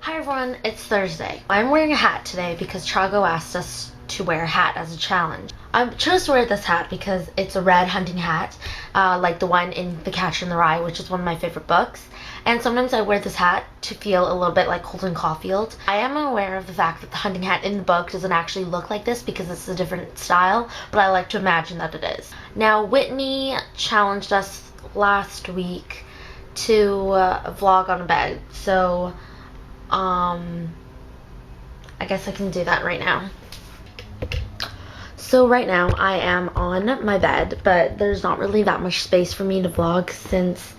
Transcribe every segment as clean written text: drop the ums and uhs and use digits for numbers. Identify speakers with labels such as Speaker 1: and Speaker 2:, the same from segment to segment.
Speaker 1: Hi everyone, it's Thursday. I'm wearing a hat today because Chago asked us to wear a hat as a challenge. I chose to wear this hat because it's a red hunting hat, like the one in The Catcher in the Rye, which is one of my favorite books. And sometimes I wear this hat to feel a little bit like Holden Caulfield. I am aware of the fact that the hunting hat in the book doesn't actually look like this because it's a different style, but I like to imagine that it is. Now, Whitney challenged us last week to vlog on a bed, so I guess I can do that right now. So right now I am on my bed, but there's not really that much space for me to vlog since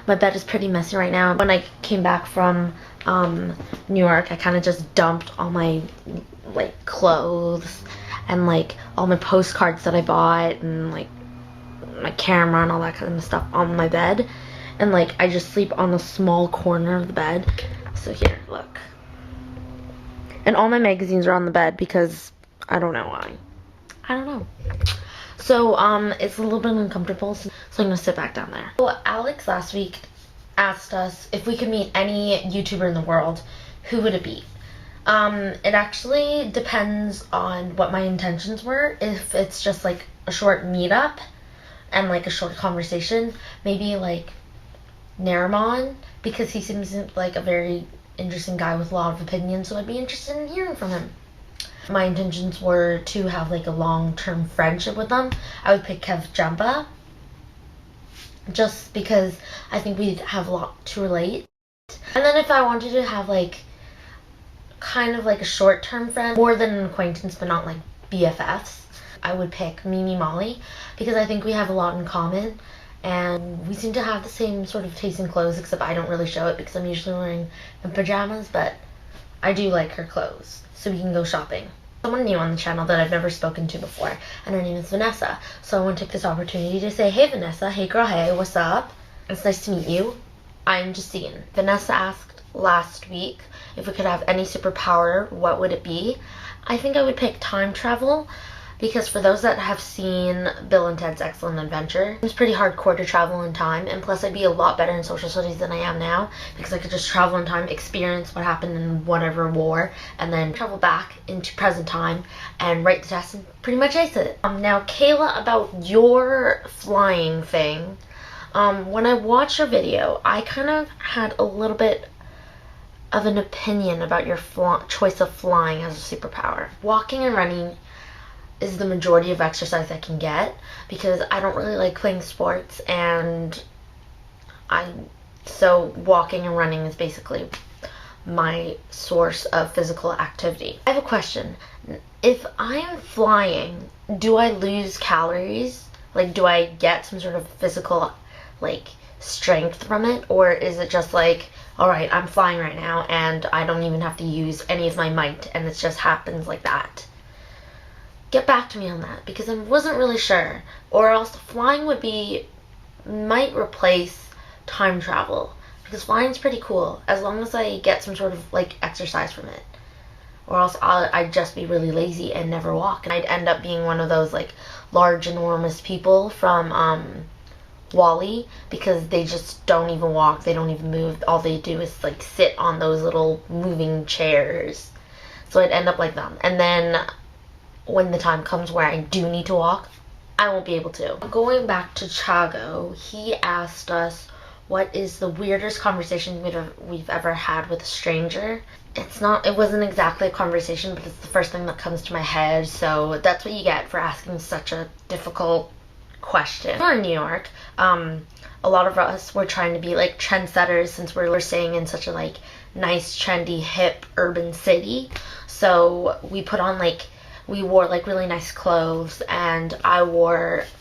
Speaker 1: my bed is pretty messy right now. When I came back from New York, I kind of just dumped all my like clothes and like all my postcards that I bought and like my camera and all that kind of stuff on my bed, and like I just sleep on a small corner of the bed. So here, look. And all my magazines are on the bed because I don't know why. I don't know. So, it's a little bit uncomfortable, so I'm gonna sit back down there. So, Alex last week asked us if we could meet any YouTuber in the world, who would it be? It actually depends on what my intentions were. If it's just like a short meetup and like a short conversation, maybe like Narimon, because he seems like a very interesting guy with a lot of opinions, so I'd be interested in hearing from him. My intentions were to have like a long-term friendship with them. I would pick Kev Jumba, just because I think we'd have a lot to relate. And then if I wanted to have like kind of like a short-term friend, more than an acquaintance but not like BFFs, I would pick Mimi Molly, because I think we have a lot in common and we seem to have the same sort of taste in clothes, except I don't really show it because I'm usually wearing pajamas, but I do like her clothes, so we can go shopping. Someone new on the channel that I've never spoken to before, and her name is Vanessa. So I want to take this opportunity to say, hey Vanessa, hey girl, hey, what's up? It's nice to meet you. I'm Justine. Vanessa asked last week if we could have any superpower, what would it be? I think I would pick time travel, because for those that have seen Bill and Ted's Excellent Adventure, it's pretty hardcore to travel in time, and plus I'd be a lot better in social studies than I am now, because I could just travel in time, experience what happened in whatever war, and then travel back into present time and write the test and pretty much ace it. Now Kayla, about your flying thing, when I watched your video, I kind of had a little bit of an opinion about your choice of flying as a superpower. Walking and running is the majority of exercise I can get, because I don't really like playing sports, and so walking and running is basically my source of physical activity. I have a question. If I'm flying, do I lose calories? Like, do I get some sort of physical like strength from it, or is it just like, alright, I'm flying right now and I don't even have to use any of my might and it just happens like that? Get back to me on that, because I wasn't really sure. Or else flying might replace time travel, because flying's pretty cool as long as I get some sort of like exercise from it. Or else I'd just be really lazy and never walk, and I'd end up being one of those like large enormous people from WALL-E, because they just don't even walk, they don't even move, all they do is like sit on those little moving chairs. So I'd end up like them, and then when the time comes where I do need to walk, I won't be able to. Going back to Chago, he asked us what is the weirdest conversation we've ever had with a stranger. It wasn't exactly a conversation, but it's the first thing that comes to my head, so that's what you get for asking such a difficult question. We're in New York. A lot of us were trying to be like trendsetters, since we're staying in such a like nice, trendy, hip, urban city. So we wore like really nice clothes, and I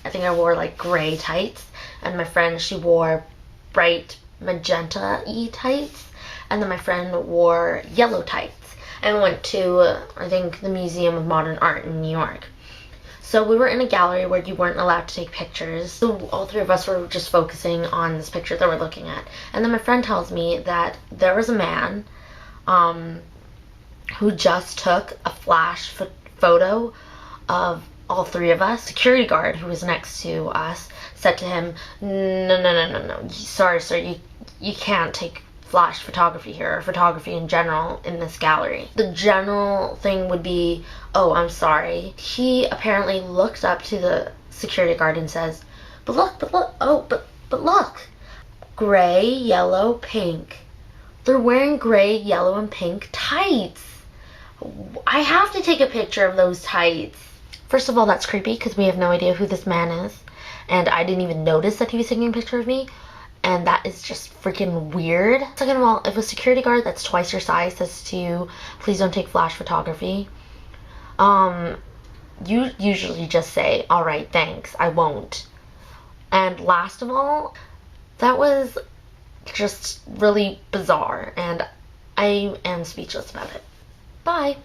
Speaker 1: think I wore like gray tights, and my friend, she wore bright magenta-y tights, and then my friend wore yellow tights, and we went to, I think, the Museum of Modern Art in New York. So we were in a gallery where you weren't allowed to take pictures, so all three of us were just focusing on this picture that we're looking at. And then my friend tells me that there was a man who just took a flash photo of all three of us. Security guard who was next to us said to him, no, sorry sir, you can't take flash photography here, or photography in general in this gallery. The general thing would be, oh, I'm sorry. He apparently looks up to the security guard and says, but look, oh, but look. Gray, yellow, pink. They're wearing gray, yellow, and pink tights. I have to take a picture of those tights. First of all, that's creepy because we have no idea who this man is. And I didn't even notice that he was taking a picture of me. And that is just freaking weird. Second of all, if a security guard that's twice your size says to you, please don't take flash photography, you usually just say, all right, thanks, I won't. And last of all, that was just really bizarre, and I am speechless about it. Bye.